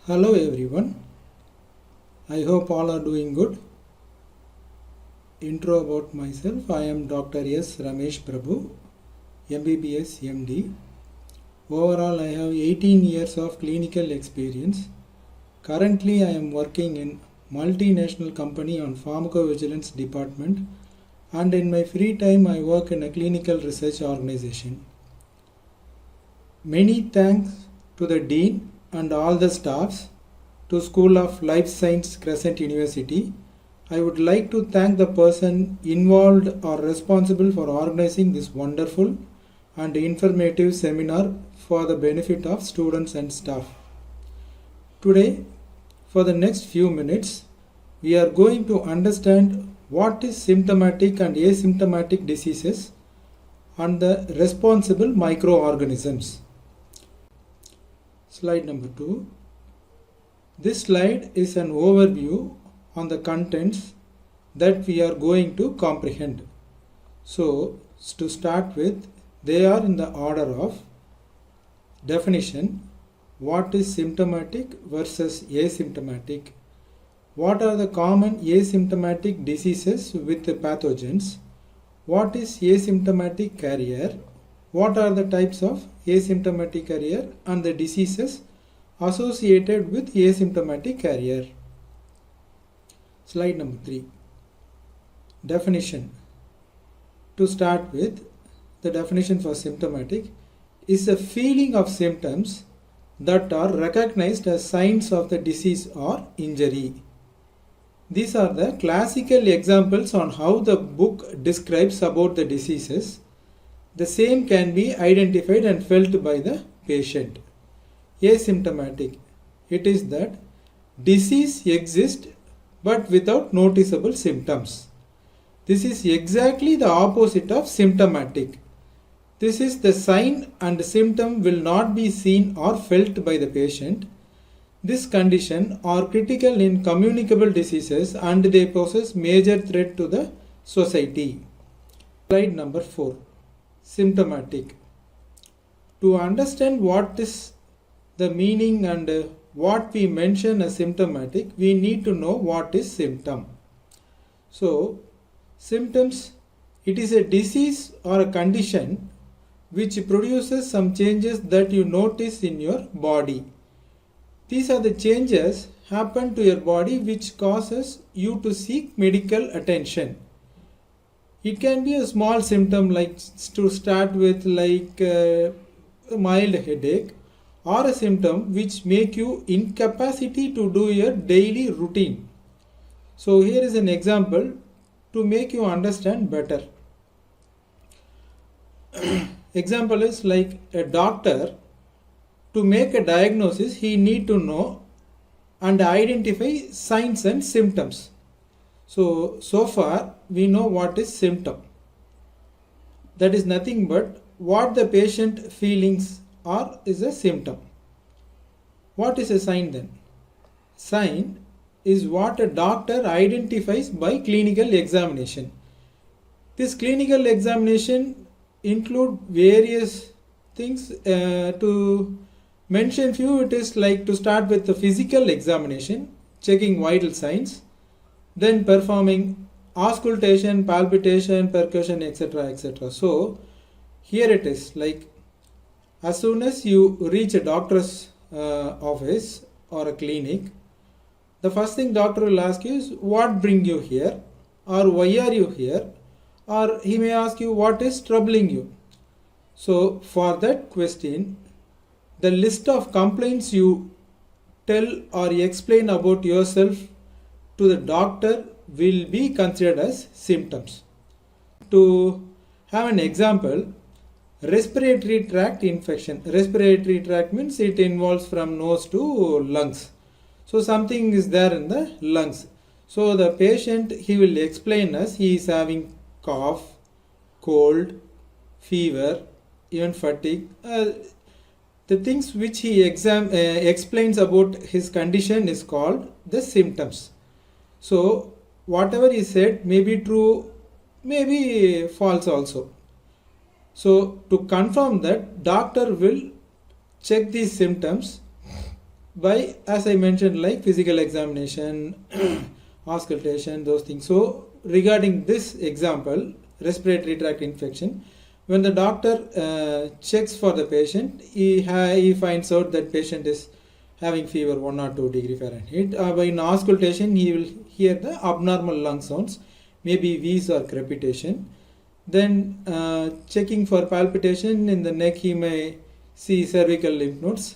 Hello everyone, I hope all are doing good. Intro about myself, I am Dr. S. Ramesh Prabhu, MBBS MD. Overall, I have 18 years of clinical experience. Currently, I am working in multinational company on pharmacovigilance department, and in my free time, I work in a clinical research organization. Many thanks to the Dean and all the staffs, to School of Life Science Crescent University. I would like to thank the person involved or responsible for organizing this wonderful and informative seminar for the benefit of students and staff. Today, for the next few minutes, we are going to understand what is symptomatic and asymptomatic diseases and the responsible microorganisms. Slide number 2. This slide is an overview on the contents that we are going to comprehend. So, to start with, they are in the order of definition, what is symptomatic versus asymptomatic, what are the common asymptomatic diseases with the pathogens, what is asymptomatic carrier, what are the types of asymptomatic carrier and the diseases associated with asymptomatic carrier. Slide number 3. Definition. To start with, the definition for symptomatic is a feeling of symptoms that are recognized as signs of the disease or injury. These are the classical examples on how the book describes about the diseases. The same can be identified and felt by the patient. Asymptomatic. It is that disease exists but without noticeable symptoms. This is exactly the opposite of symptomatic. This is the sign and symptom will not be seen or felt by the patient. This condition are critical in communicable diseases and they pose major threat to the society. Slide number 4. Symptomatic. To understand what is the meaning and what we mention as symptomatic, we need to know what is symptom. So, symptoms, it is a disease or a condition which produces some changes that you notice in your body. These are the changes happen to your body which causes you to seek medical attention. It can be a small symptom like to start with like a mild headache, or a symptom which make you incapacity to do your daily routine. So here is an example to make you understand better. Example is like a doctor, to make a diagnosis he need to know and identify signs and symptoms. So far we know what is symptom. That is nothing but what the patient feelings are is a symptom. What is a sign then? Sign is what a doctor identifies by clinical examination. This clinical examination include various things. To mention few, it is like to start with the physical examination, checking vital signs, then performing auscultation, palpitation, percussion, etc. etc. So here it is like as soon as you reach a doctor's office or a clinic, the first thing doctor will ask you is what bring you here, or why are you here, or he may ask you what is troubling you. So for that question, the list of complaints you tell or explain about yourself to the doctor will be considered as symptoms. To have an example, respiratory tract infection. Respiratory tract means it involves from nose to lungs. So something is there in the lungs. So the patient, he will explain us he is having cough, cold, fever, even fatigue. The things which he explains about his condition is called the symptoms. So whatever he said may be true, may be false also. So to confirm that, doctor will check these symptoms by, as I mentioned, like physical examination, auscultation, those things. So regarding this example, respiratory tract infection, when the doctor checks for the patient, he finds out that patient is having fever 1 or 2 degree Fahrenheit. By in auscultation, he will hear the abnormal lung sounds, maybe wheeze or crepitation. Then checking for palpitation in the neck, he may see cervical lymph nodes.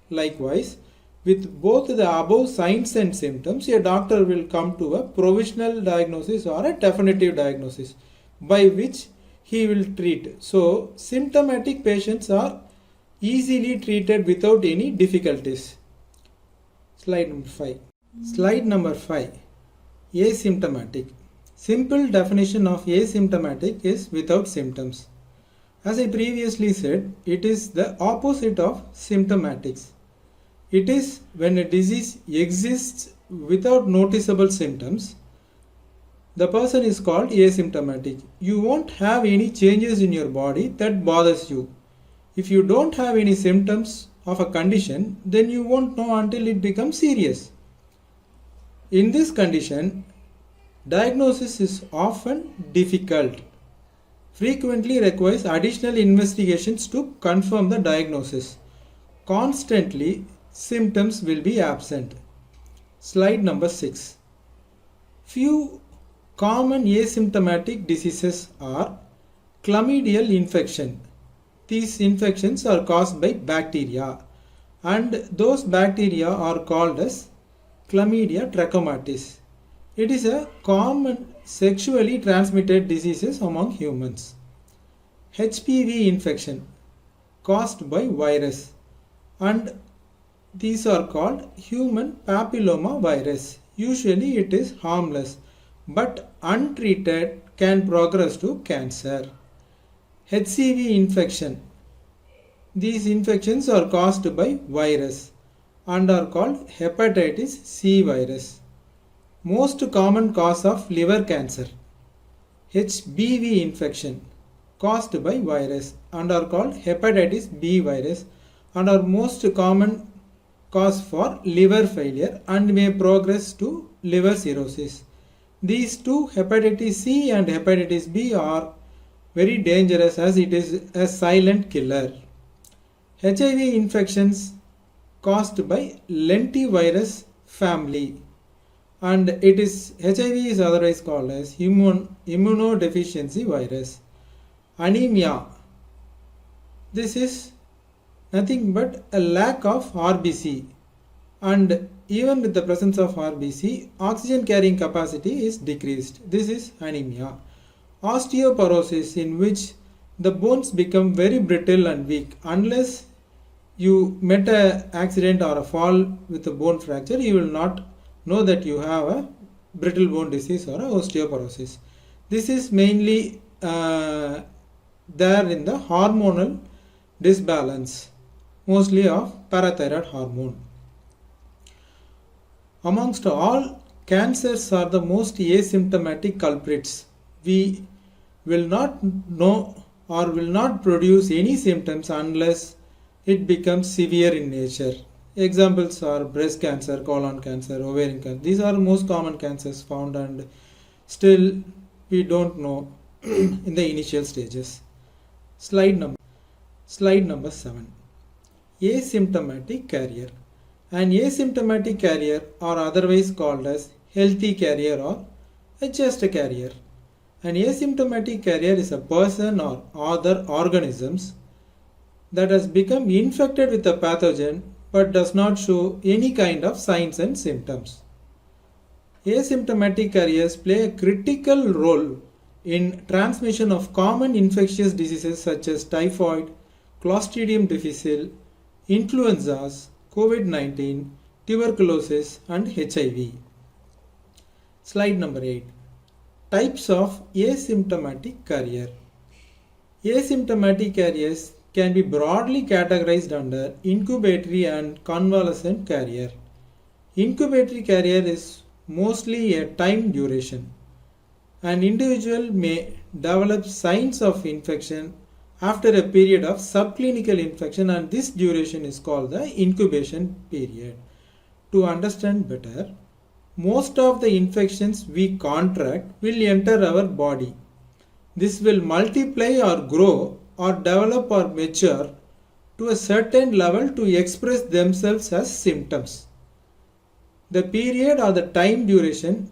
Likewise, with both the above signs and symptoms, a doctor will come to a provisional diagnosis or a definitive diagnosis by which he will treat. So, symptomatic patients are easily treated without any difficulties. Slide number 5. Slide number 5. Asymptomatic. Simple definition of asymptomatic is without symptoms. As I previously said, it is the opposite of symptomatics. It is when a disease exists without noticeable symptoms. The person is called asymptomatic. You won't have any changes in your body that bothers you. If you don't have any symptoms of a condition, then you won't know until it becomes serious. In this condition, diagnosis is often difficult. Frequently requires additional investigations to confirm the diagnosis. Constantly, symptoms will be absent. Slide number 6. Few common asymptomatic diseases are chlamydial infection. These infections are caused by bacteria, and those bacteria are called as Chlamydia trachomatis. It is a common sexually transmitted disease among humans. HPV infection caused by virus, and these are called human papilloma virus. Usually it is harmless, but untreated can progress to cancer. HCV infection. These infections are caused by virus and are called hepatitis C virus. Most common cause of liver cancer. HBV infection caused by virus and are called hepatitis B virus and are most common cause for liver failure and may progress to liver cirrhosis. These two, hepatitis C and hepatitis B, are very dangerous as it is a silent killer. HIV infections caused by lentivirus family, and it is HIV is otherwise called as immunodeficiency virus. Anemia. This is nothing but a lack of RBC, and even with the presence of RBC, oxygen carrying capacity is decreased. This is anemia. Osteoporosis, in which the bones become very brittle and weak. Unless you met an accident or a fall with a bone fracture, you will not know that you have a brittle bone disease or a osteoporosis. This is mainly there in the hormonal disbalance, mostly of parathyroid hormone. Amongst all, cancers are the most asymptomatic culprits. We will not know or will not produce any symptoms unless it becomes severe in nature. Examples are breast cancer, colon cancer, ovarian cancer. These are most common cancers found, and still we don't know in the initial stages. Slide number 7. Asymptomatic carrier. An asymptomatic carrier, or otherwise called as healthy carrier or a just carrier. An asymptomatic carrier is a person or other organisms that has become infected with a pathogen but does not show any kind of signs and symptoms. Asymptomatic carriers play a critical role in transmission of common infectious diseases such as typhoid, Clostridium difficile, influenzas, COVID-19, tuberculosis, and HIV. Slide number 8. Types of asymptomatic carrier. Asymptomatic carriers can be broadly categorized under incubatory and convalescent carrier. Incubatory carrier is mostly a time duration. An individual may develop signs of infection after a period of subclinical infection, and this duration is called the incubation period. to understand better, most of the infections we contract will enter our body. This will multiply or grow or develop or mature to a certain level to express themselves as symptoms. The period or the time duration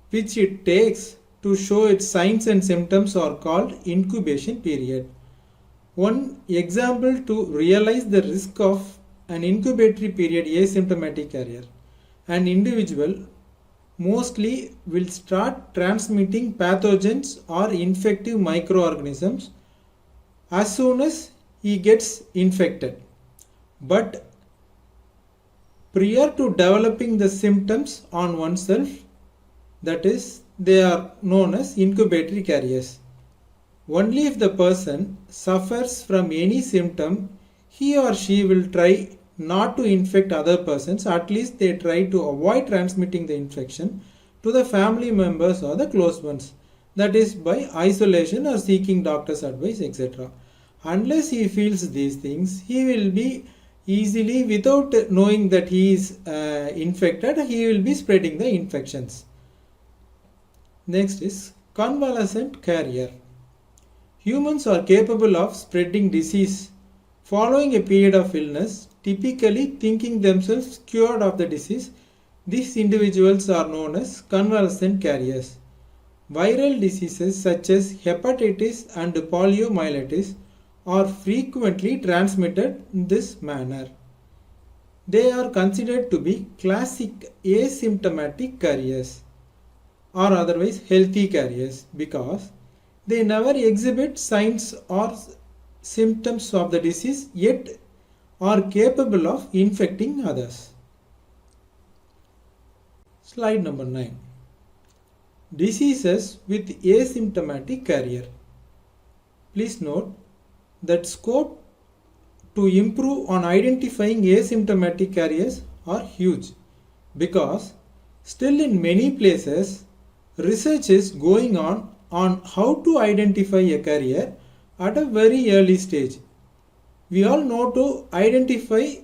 which it takes to show its signs and symptoms are called incubation period. One example to realize the risk of an incubatory period asymptomatic carrier. An individual mostly will start transmitting pathogens or infective microorganisms as soon as he gets infected. But prior to developing the symptoms on oneself, that is, they are known as incubatory carriers. Only if the person suffers from any symptom, he or she will try not to infect other persons. At least they try to avoid transmitting the infection to the family members or the close ones, that is by isolation or seeking doctor's advice, etc. Unless he feels these things, he will be easily, without knowing that he is infected, he will be spreading the infections. Next is convalescent carrier. Humans are capable of spreading disease following a period of illness, typically thinking themselves cured of the disease. These individuals are known as convalescent carriers. Viral diseases such as hepatitis and poliomyelitis are frequently transmitted in this manner. They are considered to be classic asymptomatic carriers or otherwise healthy carriers because they never exhibit signs or symptoms of the disease yet are capable of infecting others. Slide number 9. Diseases with asymptomatic carrier. Please note that scope to improve on identifying asymptomatic carriers are huge because still in many places research is going on how to identify a carrier at a very early stage. We all know to identify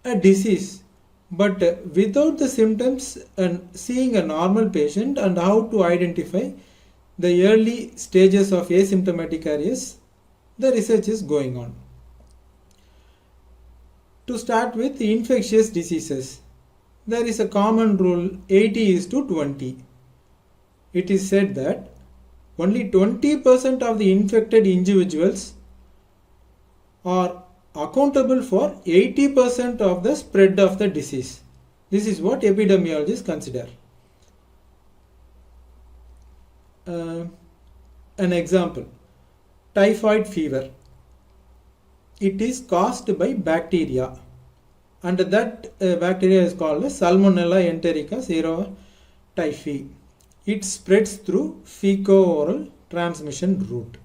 a disease, but without the symptoms and seeing a normal patient and how to identify the early stages of asymptomatic carriers, the research is going on. To start with infectious diseases, there is a common rule 80:20. It is said that only 20% of the infected individuals are accountable for 80% of the spread of the disease. This is what epidemiologists consider. An example, typhoid fever. It is caused by bacteria, and that bacteria is called Salmonella enterica serotyphi. It spreads through fecal-oral transmission route.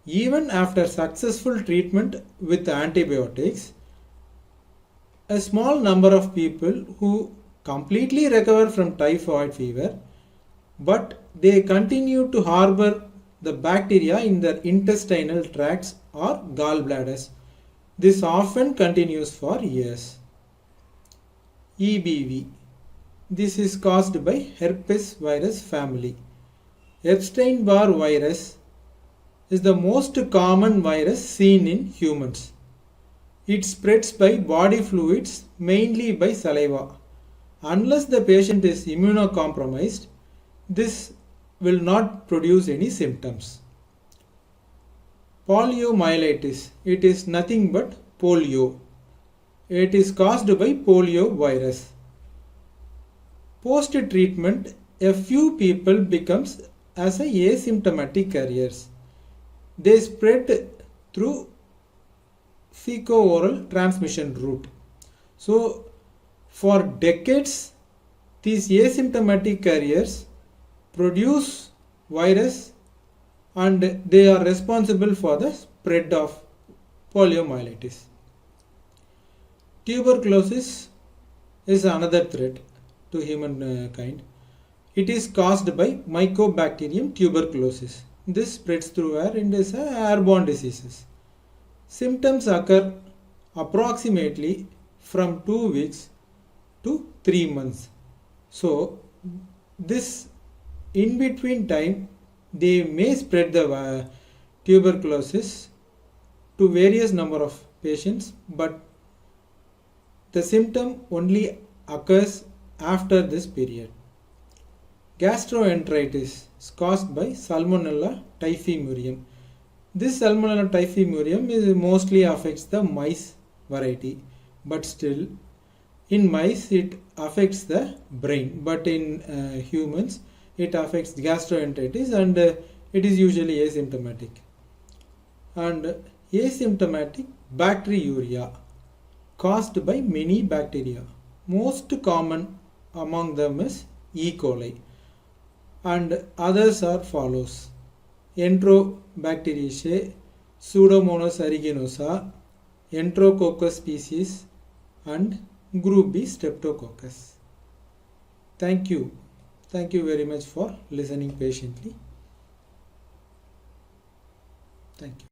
Even after successful treatment with antibiotics, a small number of people who completely recover from typhoid fever, but they continue to harbor the bacteria in their intestinal tracts or gallbladders. This often continues for years. EBV. This is caused by herpes virus family. Epstein-Barr virus is the most common virus seen in humans. It spreads by body fluids, mainly by saliva. Unless the patient is immunocompromised, this will not produce any symptoms. Poliomyelitis. It is nothing but polio. It is caused by polio virus. Post-treatment, a few people becomes as asymptomatic carriers. They spread through fecal-oral transmission route. So, for decades, these asymptomatic carriers produce virus and they are responsible for the spread of poliomyelitis. Tuberculosis is another threat to humankind. It is caused by Mycobacterium tuberculosis. This spreads through air and is an airborne disease. Symptoms occur approximately from 2 weeks to 3 months. So this in between time they may spread the tuberculosis to various number of patients, but the symptom only occurs after this period. Gastroenteritis is caused by Salmonella typhimurium. This Salmonella typhimurium mostly affects the mice variety, but still in mice it affects the brain, but in humans it affects gastroenteritis, and it is usually asymptomatic. And asymptomatic bacteriuria caused by many bacteria. Most common among them is E. coli, and others are follows: Enterobacteriaceae, Pseudomonas aeruginosa, Enterococcus species, and group B Streptococcus. Thank you. Thank you very much for listening patiently. Thank you.